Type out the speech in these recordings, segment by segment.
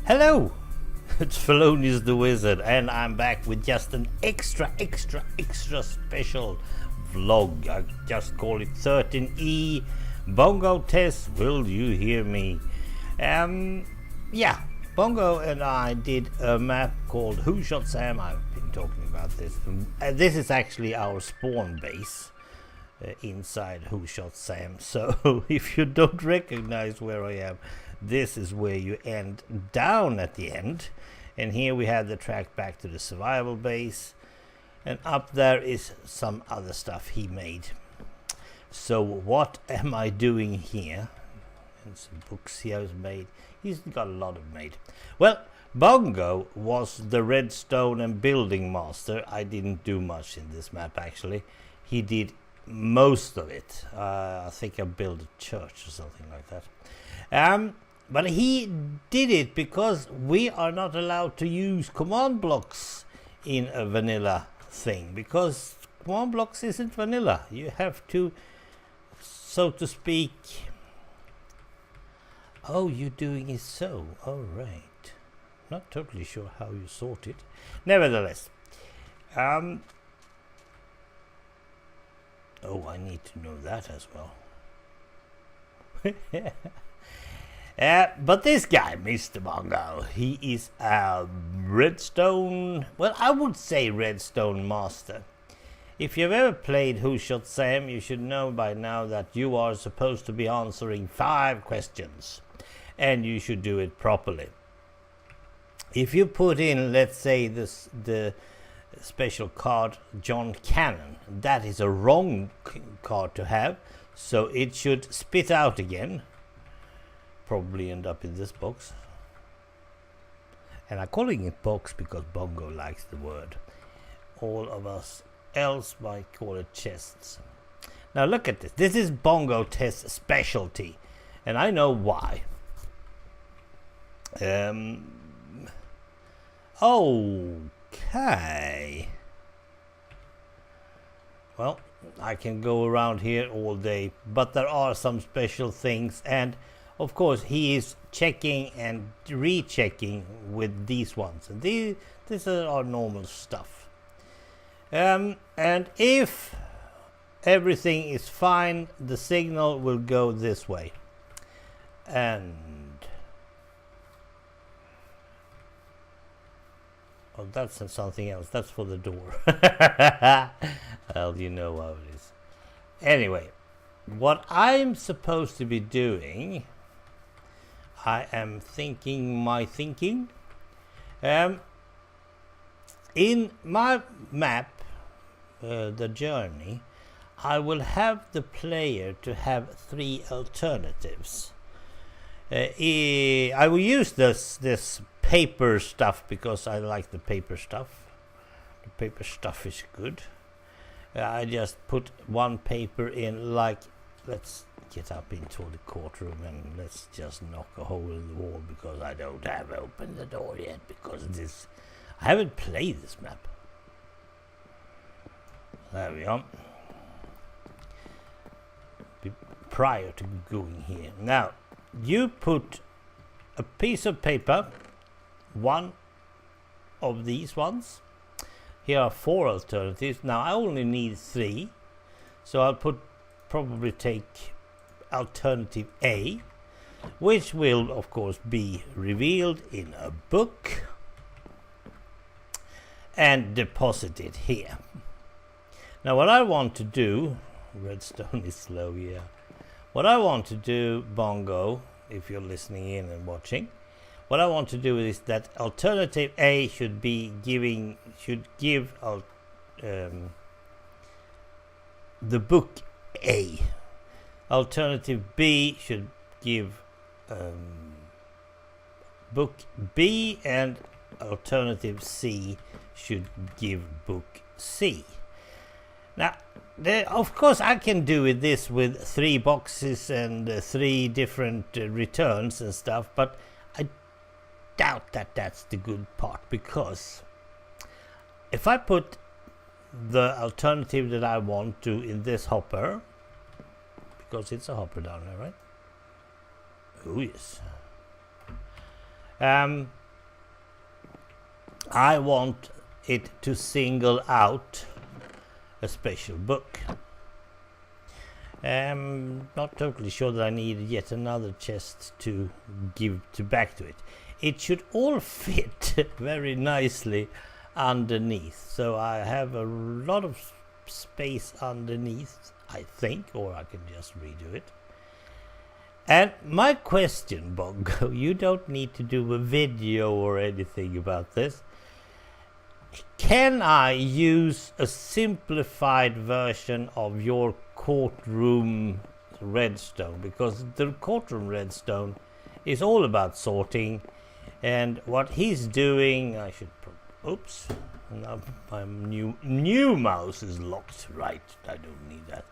Hello, it's Felonious the Wizard, and I'm back with just an extra special vlog. I just call it 13E Bongo test. Will you hear me? Yeah, Bongo and I did a map called Who Shot Sam. I've been talking about this. This is actually our spawn base inside Who Shot Sam. So if you don't recognize where I am, this is where you end down at the end. And here we have the track back to the survival base, and up there is some other stuff he made. So what am I doing here? And some books he has made. He's got a lot of made. Well, Bongo was the redstone and building master. I didn't do much in this map actually. He did most of it. I think I built a church or something like that. But he did it because we are not allowed to use command blocks in a vanilla thing, because command blocks isn't vanilla. You have to, so to speak. Oh, you're doing it so. All right. Not totally sure how you sort it. Nevertheless. Oh, I need to know that as well. But this guy, Mr. Bongo, he is a redstone, well, I would say redstone master. If you've ever played Who Shot Sam, you should know by now that you are supposed to be answering 5 questions, and you should do it properly. If you put in, let's say, the special card John Cannon, that is a wrong card to have, so it should spit out again. Probably end up in this box, and I'm calling it box because Bongo likes the word. All of us else might call it chests. Now look at this. This is Bongo test specialty, and I know why. Okay. Well, I can go around here all day, but there are some special things, and of course he is checking and rechecking with these ones, and these are our normal stuff. And if everything is fine, the signal will go this way, and oh, that's something else. That's for the door. Well, you know how it is. Anyway, what I'm supposed to be doing, I am thinking my thinking. In my map, the journey, I will have the player to have 3 alternatives. I will use this paper stuff because I like the paper stuff. The paper stuff is good. I just put one paper in, like, let's get up into the courtroom and let's just knock a hole in the wall, because I don't have opened the door yet, because this, I haven't played this map. There we are. Prior to going here. Now, you put a piece of paper, one of these ones. Here are 4 alternatives. Now I only need 3, so I'll probably take alternative A, which will of course be revealed in a book and deposited here. Now what I want to do, redstone is slow, yeah. What I want to do, Bongo, if you're listening in and watching, what I want to do is that alternative A should give the book A. Alternative B should give book B, and alternative C should give book C. Now, of course, I can do this with 3 boxes and 3 different returns and stuff, but I doubt that that's the good part, because if I put the alternative that I want to in this hopper, because it's a hopper down there, right? Oh yes. I want it to single out a special book. Not totally sure that I need yet another chest to give back to it. It should all fit very nicely underneath, so I have a lot of space underneath, I think, or I can just redo it. And my question, Bongo, you don't need to do a video or anything about this. Can I use a simplified version of your courtroom redstone? Because the courtroom redstone is all about sorting, and what he's doing, I should oops, now my new mouse is locked. Right, I don't need that.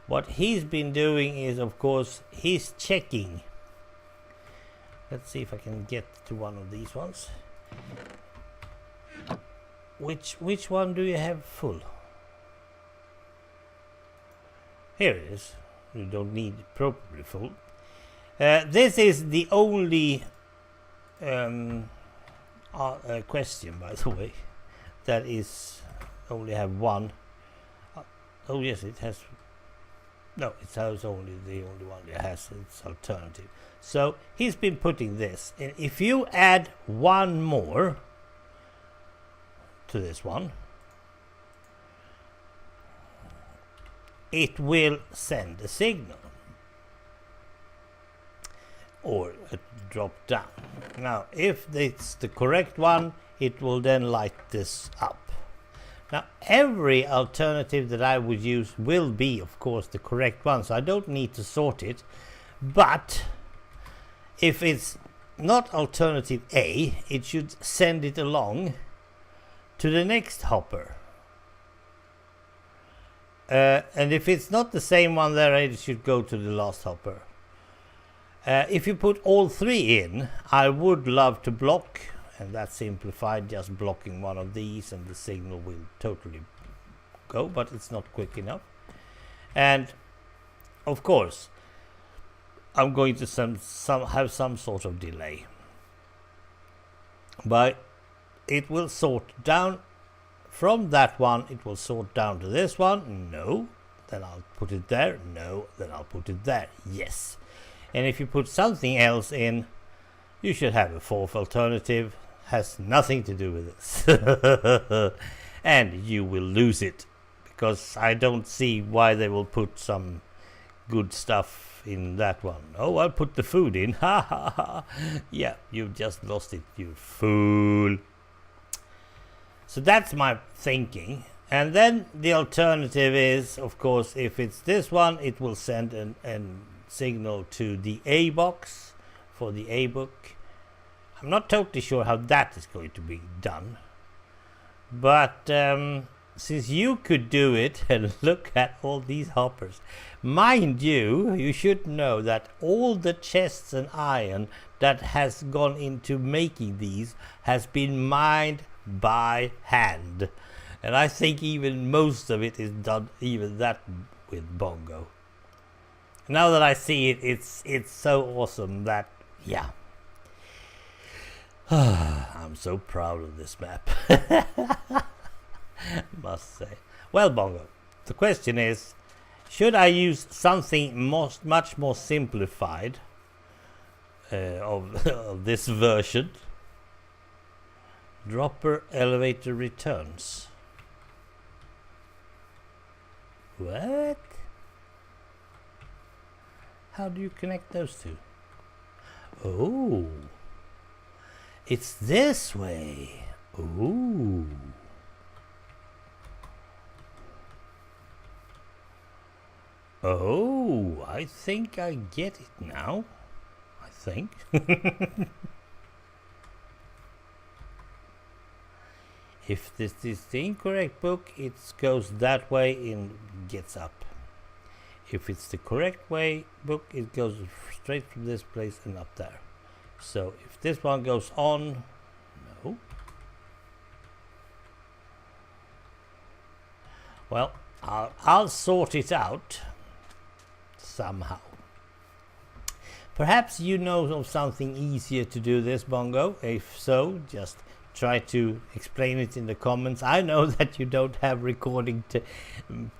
What he's been doing is, of course, he's checking. Let's see if I can get to one of these ones. Which one do you have full? Here it is. You don't need it properly full. This is the only question, by the way, that is only have one. Oh yes, it has. No, it has only the only one that has its alternative. So he's been putting this, and if you add one more to this one, it will send a signal or a drop down. Now if it's the correct one, it will then light this up. Now every alternative that I would use will be, of course, the correct one, so I don't need to sort it. But if it's not alternative A, it should send it along to the next hopper. And if it's not the same one there, it should go to the last hopper. If you put all three in, I would love to block, and that's simplified, just blocking one of these and the signal will totally go, but it's not quick enough. And of course, I'm going to have some sort of delay. But it will sort down from that one, it will sort down to this one. No, then I'll put it there. No, then I'll put it there. Yes. And if you put something else in, you should have a fourth alternative. Has nothing to do with this. And you will lose it, because I don't see why they will put some good stuff in that one. Oh, I'll put the food in. Ha ha ha. Yeah, you've just lost it, you fool. So that's my thinking. And then the alternative is, of course, if it's this one, it will send a signal to the A box for the A book. I'm not totally sure how that is going to be done. But since you could do it, and look at all these hoppers. Mind you, you should know that all the chests and iron that has gone into making these has been mined by hand, and I think even most of it is done even that with Bongo. Now that I see it, it's so awesome that, yeah, I'm so proud of this map. Must say. Well, Bongo, the question is, should I use something much more simplified of this version? Dropper elevator returns. What? How do you connect those two? Oh, it's this way. Ooh. Oh, I think I get it now. I think. If this is the incorrect book, it goes that way and gets up. If it's the correct way book, it goes straight from this place and up there. So if this one goes on, no. Well, I'll sort it out somehow. Perhaps you know of something easier to do this, Bongo. If so, just try to explain it in the comments. I know that you don't have recording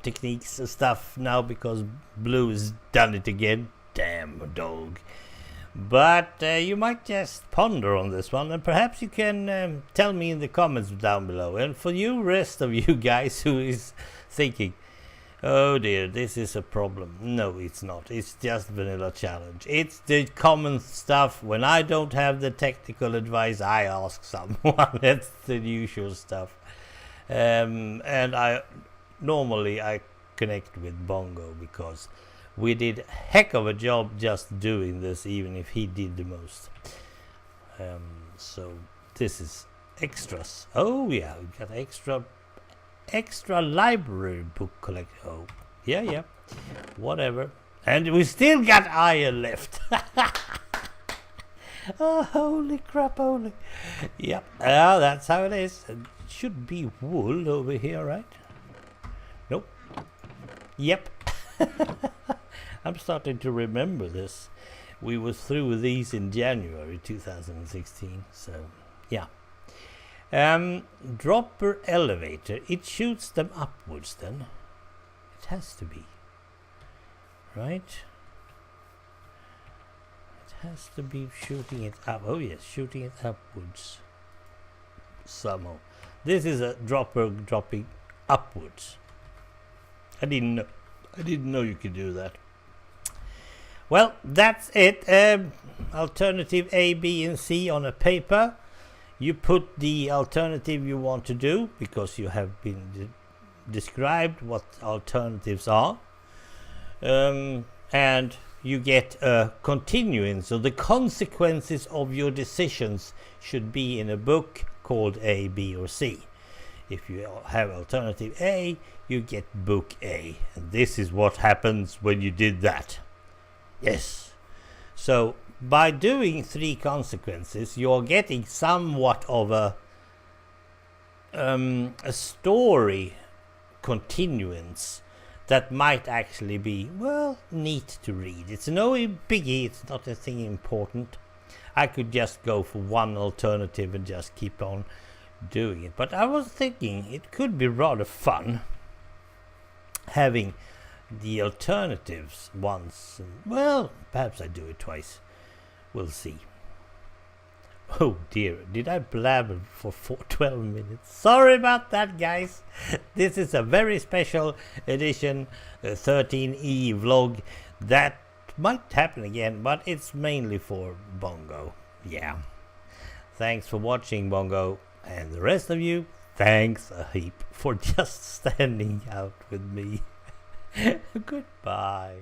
techniques and stuff now because Blue has done it again. Damn dog. But you might just ponder on this one, and perhaps you can tell me in the comments down below. And for you rest of you guys who is thinking, oh dear, this is a problem. No, it's not. It's just vanilla challenge. It's the common stuff. When I don't have the technical advice, I ask someone. That's the usual stuff. And I normally connect with Bongo because we did a heck of a job just doing this, even if he did the most. So this is extras. Oh yeah, we got extra library book collection. Oh yeah, whatever. And we still got iron left. Oh, holy crap, holy. Yep, that's how it is. It should be wool over here, right? Nope. Yep. I'm starting to remember this. We were through these in January 2016, so yeah. Dropper elevator, it shoots them upwards then. It has to be. Right? It has to be shooting it up. Oh yes, shooting it upwards. Somehow. This is a dropper dropping upwards. I didn't know you could do that. Well, that's it. Alternative A, B, and C on a paper. You put the alternative you want to do because you have been described what alternatives are. And you get a continuance. So the consequences of your decisions should be in a book called A, B, or C. If you have alternative A, you get book A. And this is what happens when you did that. Yes. So by doing 3 consequences, you're getting somewhat of a story continuance that might actually be, well, neat to read. It's no biggie, it's not a thing important. I could just go for one alternative and just keep on doing it. But I was thinking it could be rather fun having the alternatives once. Well, perhaps I do it twice. We'll see. Oh dear, did I blabber for 12 minutes? Sorry about that, guys. This is a very special edition 13E vlog that might happen again, but it's mainly for Bongo. Yeah. Thanks for watching, Bongo. And the rest of you, thanks a heap for just standing out with me. Goodbye.